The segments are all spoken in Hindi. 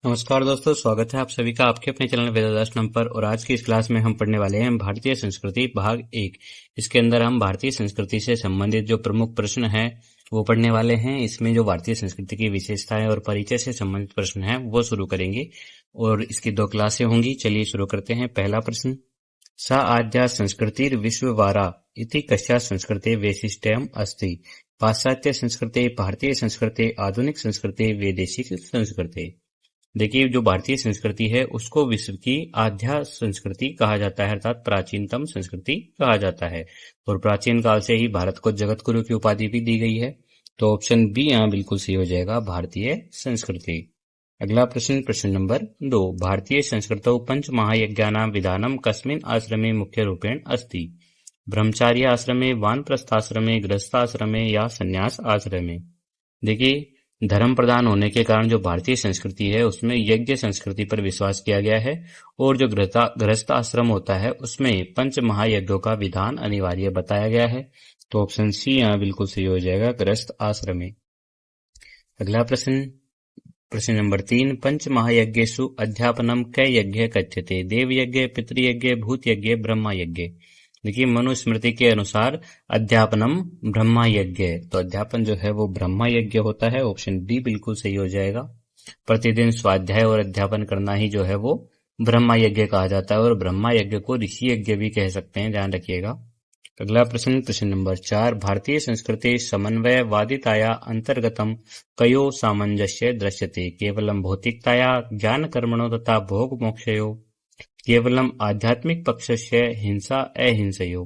नमस्कार दोस्तों, स्वागत है आप सभी का आपके अपने चैनल वेदादास पर। और आज की इस क्लास में हम पढ़ने वाले हैं भारतीय संस्कृति भाग 1। इसके अंदर हम भारतीय संस्कृति से संबंधित जो प्रमुख प्रश्न हैं वो पढ़ने वाले हैं। इसमें जो भारतीय संस्कृति की विशेषताएं और परिचय से संबंधित प्रश्न हैं वो शुरू करेंगे और इसकी 2 क्लासें होंगी। चलिए शुरू करते हैं। पहला प्रश्न, सा आद्या संस्कृतिर विश्ववारा इति कस्या संस्कृते वैशिष्ट्यम् अस्ति? पाश्चात्य संस्कृते, भारतीय संस्कृते, आधुनिक संस्कृते, वैदेशिक संस्कृते। देखिए, जो भारतीय संस्कृति है उसको विश्व की आद्या संस्कृति कहा जाता है, अर्थात प्राचीनतम संस्कृति कहा जाता है। और प्राचीन काल से ही भारत को जगत गुरु की उपाधि भी दी गई है। तो ऑप्शन बी यहाँ बिल्कुल सही हो जाएगा, भारतीय संस्कृति। अगला प्रश्न, प्रश्न नंबर 2, भारतीय संस्कृतौ पंच महायज्ञानां विधानम कस्मिन् आश्रमे मुख्य रूपेण अस्ति? ब्रह्मचार्य आश्रमे, वानप्रस्थाश्रमे, गृहस्थाश्रमे या संन्यास आश्रमे। देखिए, धर्म प्रधान होने के कारण जो भारतीय संस्कृति है उसमें यज्ञ संस्कृति पर विश्वास किया गया है। और जो गृहस्थ आश्रम होता है उसमें पंच महायज्ञों का विधान अनिवार्य बताया गया है। तो ऑप्शन सी यहाँ बिल्कुल सही हो जाएगा, गृहस्थ आश्रम में। अगला प्रश्न, प्रश्न नंबर 3, पंच महायज्ञेषु अध्यापनम कै यज्ञ कथ्यते? देव यज्ञ, पितृयज्ञ, भूत यज्ञ, ब्रह्मा यज्ञ। देखिए, मनुस्मृति के अनुसार अध्यापनम ब्रह्मा यज्ञ है, तो अध्यापन जो है वो ब्रह्मा यज्ञ होता है। ऑप्शन डी बिल्कुल सही हो जाएगा। प्रतिदिन स्वाध्याय और अध्यापन करना ही जो है वो ब्रह्मा यज्ञ कहा जाता है। और ब्रह्मा यज्ञ को ऋषि यज्ञ भी कह सकते हैं, ध्यान रखिएगा। अगला प्रश्न, प्रश्न नंबर 4, भारतीय संस्कृति समन्वयवादिताया अंतर्गतम कयो सामंजस्य दृश्यते? केवलम भौतिकताया, ज्ञान कर्मणो तथा भोग मोक्षयो, केवलम आध्यात्मिक पक्षस्य हिंसा अहिंसयो।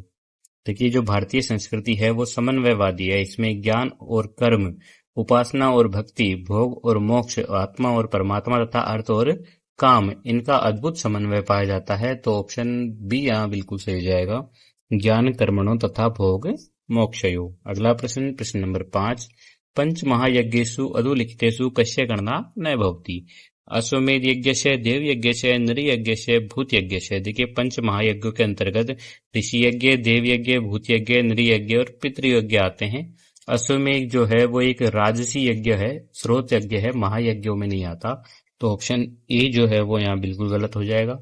देखिए, जो भारतीय संस्कृति है वो समन्वयवादी है। इसमें ज्ञान और कर्म, उपासना और भक्ति, भोग और मोक्ष, आत्मा और परमात्मा तथा अर्थ और काम, इनका अद्भुत समन्वय पाया जाता है। तो ऑप्शन बी यहाँ बिल्कुल सही जाएगा, ज्ञान कर्मणो तथा भोग मोक्षयो। अगला प्रश्न, प्रश्न नंबर 5, पंच महायज्ञेषु अधोलिखितेषु कस्य गणना न भवति? अश्वमेध यज्ञ से, देव यज्ञ से, नर यज्ञ से, भूत यज्ञ से। देखिए, पंच महायज्ञों के अंतर्गत ऋषि यज्ञ, देव यज्ञ, भूत यज्ञ, नर यज्ञ और पितृयज्ञ आते हैं। अश्वमेध जो है वो एक राजसी यज्ञ है, स्रोत यज्ञ है, महायज्ञों में नहीं आता। तो ऑप्शन ए जो है वो यहाँ बिल्कुल गलत हो जाएगा।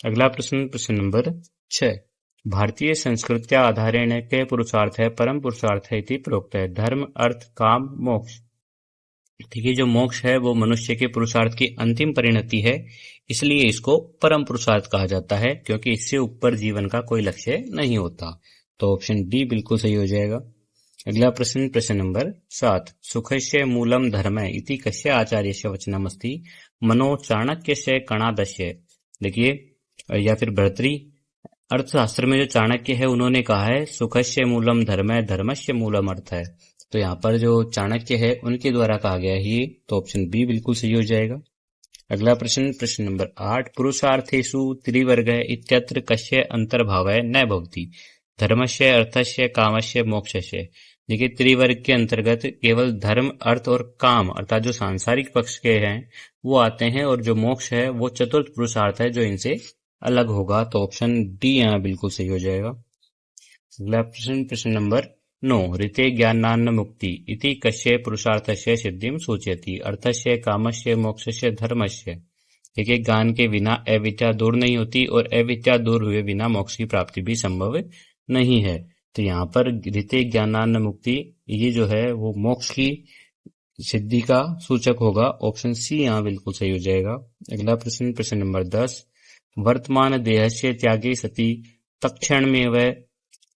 अगला प्रश्न, प्रश्न नंबर 6, भारतीय संस्कृत्या आधारेण कै पुरुषार्थ है परम पुरुषार्थ है इति प्रोक्त है? धर्म, अर्थ, काम, मोक्ष। ठीक है, जो मोक्ष है वो मनुष्य के पुरुषार्थ की अंतिम परिणति है, इसलिए इसको परम पुरुषार्थ कहा जाता है, क्योंकि इससे ऊपर जीवन का कोई लक्ष्य नहीं होता। तो ऑप्शन डी बिल्कुल सही हो जाएगा। अगला प्रश्न, प्रश्न नंबर 7, सुखस्य मूलम धर्म इति कस्य आचार्यस्य वचनमस्ति? मनो चाणक्यस्य कणादस्य। देखिए, या फिर भर्तृ अर्थशास्त्र में जो चाणक्य है उन्होंने कहा है सुखस्य मूलम धर्म, धर्मस्य मूलम अर्थ है। तो यहाँ पर जो चाणक्य है उनके द्वारा कहा गया है ये। तो ऑप्शन बी बिल्कुल सही हो जाएगा। अगला प्रश्न, प्रश्न नंबर 8, पुरुषार्थेषु त्रिवर्ग इत्यत्र कस्य अंतर्भावः न भवति? धर्मस्य, अर्थस्य, कामस्य, मोक्षस्य। देखिए, त्रिवर्ग के अंतर्गत केवल धर्म, अर्थ और काम अर्थात जो सांसारिक पक्ष के हैं वो आते हैं, और जो मोक्ष है वो चतुर्थ पुरुषार्थ है जो इनसे अलग होगा। तो ऑप्शन डी यहाँ बिल्कुल सही हो जाएगा। अगला प्रश्न, प्रश्न नंबर 9, ऋते ज्ञानान्न मुक्ति इति कस्य पुरुषार्थस्य सिद्धिं सूचयति? अर्थस्य, कामस्य, मोक्षस्य, धर्मस्य। देखिए, ज्ञान के बिना अविद्या दूर नहीं होती और अविद्या दूर हुए बिना मोक्ष की प्राप्ति भी संभव नहीं है। तो यहाँ पर ऋते ज्ञानान्न मुक्ति ये जो है वो मोक्ष की सिद्धि का सूचक होगा। ऑप्शन सी यहाँ बिल्कुल सही हो जाएगा। अगला प्रश्न, प्रश्न नंबर 10, वर्तमान देहस्य त्यागे सति तत्क्षणमेव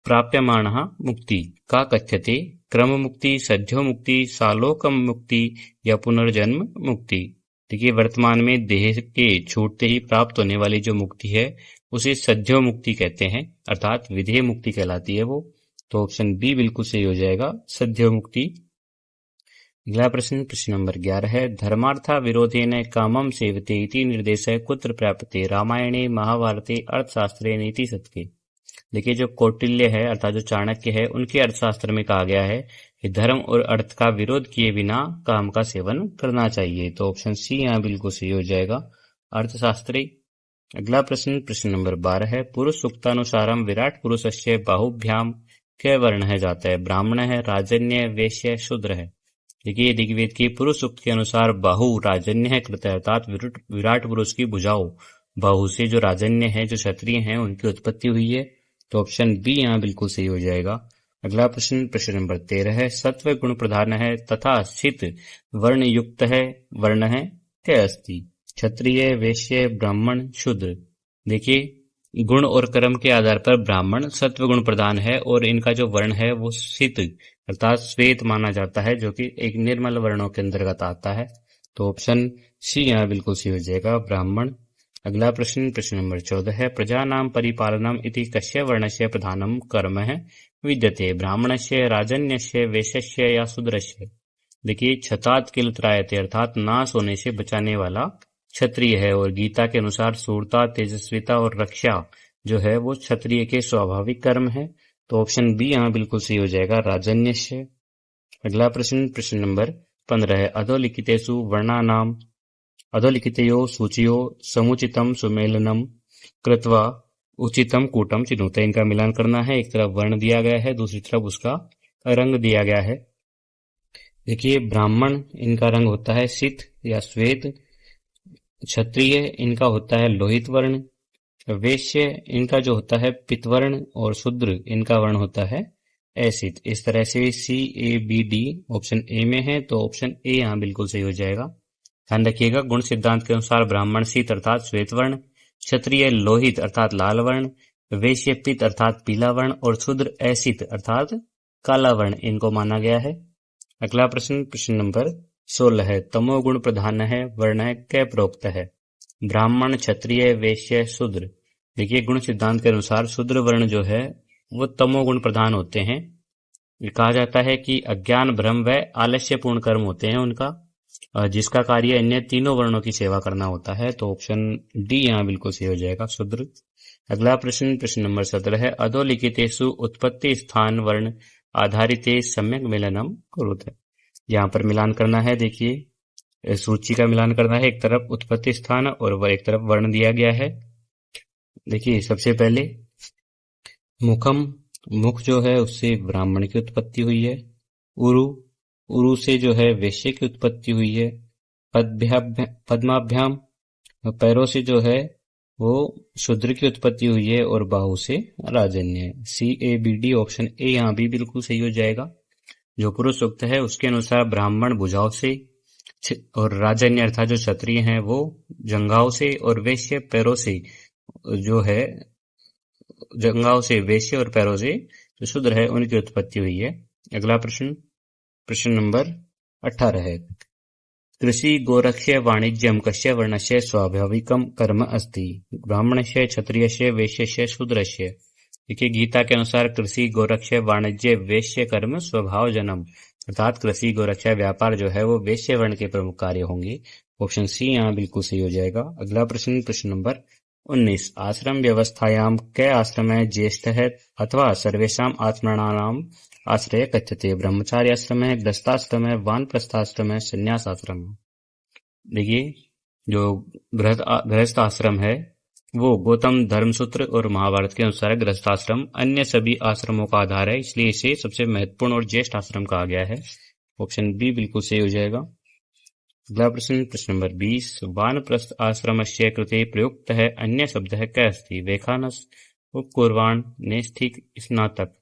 प्राप्यमाणः मुक्ति का कथ्यते? क्रम मुक्ति, सद्यो मुक्ति, सालोकम मुक्ति या पुनर्जन्म मुक्ति। देखिए, वर्तमान में देह के छूटते ही प्राप्त होने वाली जो मुक्ति है उसे सद्यो मुक्ति कहते हैं, अर्थात विधेय मुक्ति कहलाती है वो। तो ऑप्शन बी बिल्कुल सही हो जाएगा, सद्यो मुक्ति। अगला प्रश्न, प्रश्न नंबर 11 है, धर्मार्था विरोधेन कामम सेवते इति निर्देशः कुत्र प्राप्यते? रामायणे, महाभारते, अर्थशास्त्रे, नीति शतके। देखिए, जो कौटिल्य है अर्थात जो चाणक्य है उनके अर्थशास्त्र में कहा गया है कि धर्म और अर्थ का विरोध किए बिना काम का सेवन करना चाहिए। तो ऑप्शन सी यहाँ बिल्कुल सही हो जाएगा, अर्थशास्त्री। अगला प्रश्न, प्रश्न नंबर 12 है, पुरुष सूक्तानुसारम विराट पुरुषस्य बाहुभ्याम कै वर्ण है जाता है? ब्राह्मण है, राजन्य, वैश्य, शूद्र है। देखिए ऋग्वेद की पुरुष सूक्त के अनुसार बाहु राजन्य है कृत अर्थात विराट पुरुष की भुजाओं बाहु से जो राजन्य है जो क्षत्रिय हैं उनकी उत्पत्ति हुई है। तो ऑप्शन बी यहाँ बिल्कुल सही हो जाएगा। अगला प्रश्न प्रश्न नंबर 13 है सत्व गुण प्रधान है तथा स्थित वर्ण युक्त है वर्ण है क्या अस्ति क्षत्रिय वैश्य ब्राह्मण शूद्र। देखिए गुण और कर्म के आधार पर ब्राह्मण सत्व गुण प्रधान है और इनका जो वर्ण है वो सित अर्थात श्वेत माना जाता है जो कि एक निर्मल वर्णों के अंतर्गत आता है। तो ऑप्शन सी यहाँ बिल्कुल सही हो जाएगा ब्राह्मण। अगला प्रश्न प्रश्न नंबर 14 है प्रजानां परिपालनम् इति कस्य वर्णस्य प्रधानम कर्म है विद्यते ब्राह्मणस्य राजन्यस्य वैश्यस्य या शूद्रस्य। देखिए छतात किल त्रायते अर्थात नाश होने से बचाने वाला क्षत्रिय है और गीता के अनुसार शूरता तेजस्विता और रक्षा जो है वो क्षत्रिय के स्वाभाविक कर्म है। तो ऑप्शन बी यहाँ बिल्कुल सही हो जाएगा राजन्यस्य। अगला प्रश्न प्रश्न नंबर 15 है अधोलिखितेषु वर्णानाम अधोलिखितयो सूचियो समुचितम सुमेलनम कृत्वा उचितम कूटम चिन्हुते। इनका मिलान करना है। एक तरफ वर्ण दिया गया है दूसरी तरफ उसका रंग दिया गया है। देखिए ब्राह्मण इनका रंग होता है सित या श्वेत, क्षत्रिय इनका होता है लोहित वर्ण, वैश्य इनका जो होता है पितवर्ण और शूद्र इनका वर्ण होता है ऐसित। इस तरह से C A B D option A में है तो ऑप्शन ए यहाँ बिल्कुल सही हो जाएगा। ध्यान रखिएगा गुण सिद्धांत के अनुसार ब्राह्मण शीत अर्थात श्वेत वर्ण, क्षत्रिय लोहित अर्थात लाल वर्ण, वैश्य पित अर्थात पीला वर्ण और शूद्र ऐसित अर्थात काला वर्ण इनको माना गया है। अगला प्रश्न प्रश्न नंबर 16 है तमोगुण प्रधान है वर्ण है कै प्रोक्त है ब्राह्मण क्षत्रिय वैश्य शूद्र। देखिए गुण सिद्धांत के अनुसार शूद्र वर्ण जो है वो तमोगुण प्रधान होते हैं। कहा जाता है कि अज्ञान भ्रम व आलस्यपूर्ण कर्म होते हैं उनका जिसका कार्य अन्य तीनों वर्णों की सेवा करना होता है। तो ऑप्शन डी यहाँ बिल्कुल सही हो जाएगा शूद्र। अगला प्रश्न प्रश्न नंबर 17 है अधोलिखितेषु उत्पत्ति स्थान वर्ण आधारित सम्यक मिलनम कुरुते। यहाँ पर मिलान करना है। देखिए सूची का मिलान करना है। एक तरफ उत्पत्ति स्थान और एक तरफ वर्ण दिया गया है। देखिए सबसे पहले मुखम मुख जो है उससे ब्राह्मण की उत्पत्ति हुई है। उरु उरु से जो है वैश्य की उत्पत्ति हुई है। पद्माभ्याम पैरों से जो है वो शूद्र की उत्पत्ति हुई है और बाहु से राजन्य है। C A B D option A यहाँ भी बिल्कुल सही हो जाएगा। जो पुरुष सूक्त है उसके अनुसार ब्राह्मण भुजाओं से और राजन्य अर्थात जो क्षत्रिय हैं वो जंघाओं से और वैश्य पैरों से जो है जंघाओं से वैश्य और पैरों से जो शूद्र है उनकी उत्पत्ति हुई है। अगला प्रश्न प्रश्न नंबर 18 है कृषि गोरक्ष्य वाणिज्यम कस्य वर्णस्य स्वाभाविकम कर्म अस्ति ब्राह्मणस्य क्षत्रियस्य वैश्यस्य शूद्रस्य। देखिए गीता के अनुसार कृषि गोरक्ष्य वाणिज्य वैश्य कर्म स्वभाव जन्म अर्थात कृषि गोरक्षा व्यापार जो है वो वैश्य वर्ण के प्रमुख कार्य होंगे। ऑप्शन सी यहाँ बिल्कुल सही हो जाएगा। अगला प्रश्न प्रश्न नंबर 19 आश्रम व्यवस्थायाम कै आश्रम ज्येष्ठ है अथवा सर्वेषाम आत्मनानाम आश्रय कथ्यते ब्रह्मचार्य आश्रम है गृहस्थाश्रम है वानप्रस्थाश्रम है संन्यास आश्रम है। देखिए जो गृहस्थ आश्रम है वो गौतम धर्मसूत्र और महाभारत के अनुसार गृहस्थाश्रम अन्य सभी आश्रमों का आधार है इसलिए इसे सबसे महत्वपूर्ण और ज्येष्ठ आश्रम कहा गया है। ऑप्शन बी बिल्कुल सही हो जाएगा। अगला प्रश्न प्रश्न नंबर 20 वानप्रस्थ आश्रमस्य कृते प्रयुक्त है अन्य शब्द है कै अस्ति वेखानस उपकुर्वाण नैष्ठिक स्नातक।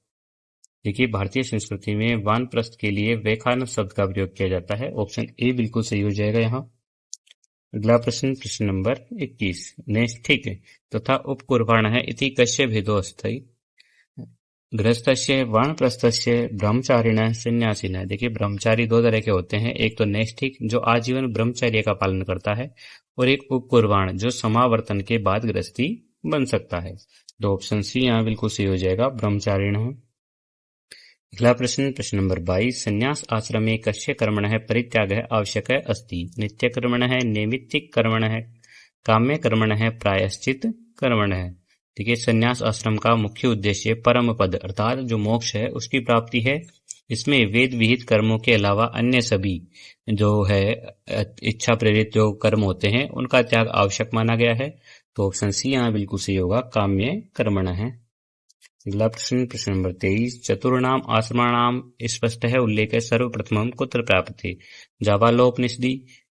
देखिए भारतीय संस्कृति में वानप्रस्थ के लिए वेखानस शब्द का प्रयोग किया जाता है। ऑप्शन ए बिल्कुल सही हो जाएगा यहाँ। अगला प्रश्न प्रश्न नंबर 21 नैष्ठिक तथा उपकुर्वाण है इति कस्य भेदो अस्ति गृहस्थस्य वानप्रस्थस्य ब्रह्मचारिण सन्यासीन। देखिए ब्रह्मचारी दो तरह के होते हैं। एक तो नैष्ठिक जो आजीवन ब्रह्मचर्य का पालन करता है और एक उपकुर्वाण जो समावर्तन के बाद गृहस्थी बन सकता है। तो ऑप्शन सी यहाँ बिल्कुल सही हो जाएगा ब्रह्मचारिण है। अगला प्रश्न प्रश्न नंबर 22 संन्यास आश्रमे कस्य कर्मण है परित्याग है आवश्यक है अस्ति नित्य कर्मण है नैमित्तिक कर्मण है काम्य कर्मण है प्रायश्चित कर्मण है। देखिए संन्यास आश्रम का मुख्य उद्देश्य परम पद अर्थात जो मोक्ष है उसकी प्राप्ति है। इसमें वेद विहित कर्मों के अलावा अन्य सभी जो है इच्छा प्रेरित जो कर्म होते हैं उनका त्याग आवश्यक माना गया है। तो ऑप्शन सी यहाँ बिल्कुल सही होगा काम्य कर्मण है। अगला प्रश्न, प्रश्न नंबर 23, चतुर्णाम आश्रमाणाम स्पष्ट है उल्लेख है सर्वप्रथमम कुत्र प्राप्ति? जाबालोपनिषदि,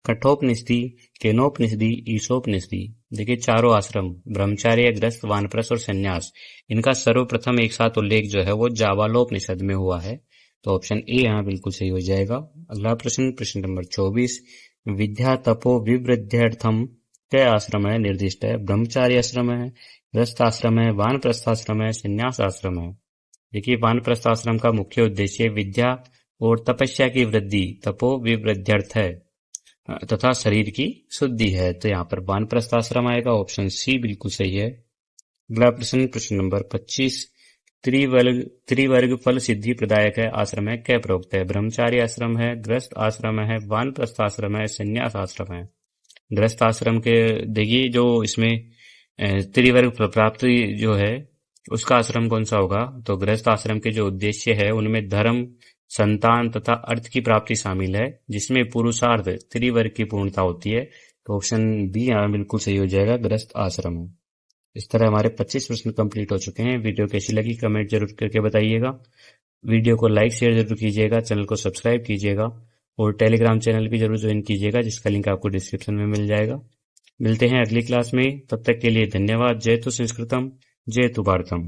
कठोपनिषदि, केनोपनिषदि, ईशोपनिषदि। देखिए चारों आश्रम ब्रह्मचार्य, गृहस्थ, वानप्रस्थ और संन्यास, इनका सर्वप्रथम एक साथ उल्लेख जो है वो जाबालोपनिषद में हुआ है, तो ऑप्शन ए यहाँ बिल्कुल सही हो जाएगा। अगला प्रश्न, प्रश्न नंबर 24, विद्या तपो विवृद्ध्यर्थम कई आश्रम है निर्दिष्ट है? ब्रह्मचार्य आश्रम है, गृहस्थ आश्रम है, वानप्रस्थ आश्रम है, संन्यास आश्रम है। देखिए वानप्रस्थ आश्रम का मुख्य उद्देश्य विद्या और तपस्या की वृद्धि, तपो विवृद्ध्यर्थ है, तथा शरीर की शुद्धि है, तो यहाँ पर वानप्रस्थ आश्रम आएगा, ऑप्शन सी बिल्कुल सही है। अगला प्रश्न, प्रश्न नंबर 25, त्रिवर्ग फल सिद्धि प्रदायक है आश्रम है क्या प्रोक्त है? ब्रह्मचार्य आश्रम है, गृहस्थ आश्रम है, वानप्रस्थ आश्रम है, संन्यास आश्रम है। गृहस्थ आश्रम के देखिए जो इसमें त्रिवर्ग प्राप्ति जो है उसका आश्रम कौन सा होगा? तो गृहस्थ आश्रम के जो उद्देश्य है उनमें धर्म, संतान तथा अर्थ की प्राप्ति शामिल है, जिसमें पुरुषार्थ त्रिवर्ग की पूर्णता होती है, तो ऑप्शन बी यहाँ बिल्कुल सही हो जाएगा, गृहस्थ आश्रम। इस तरह हमारे 25 प्रश्न कंप्लीट हो चुके हैं। वीडियो कैसी लगी कमेंट जरूर करके बताइएगा। वीडियो को लाइक शेयर जरूर कीजिएगा, चैनल को सब्सक्राइब कीजिएगा और टेलीग्राम चैनल भी जरूर ज्वाइन कीजिएगा, जिसका लिंक आपको डिस्क्रिप्शन में मिल जाएगा। मिलते हैं अगली क्लास में, तब तक के लिए धन्यवाद। जय तु संस्कृतम, जय तु भारतम।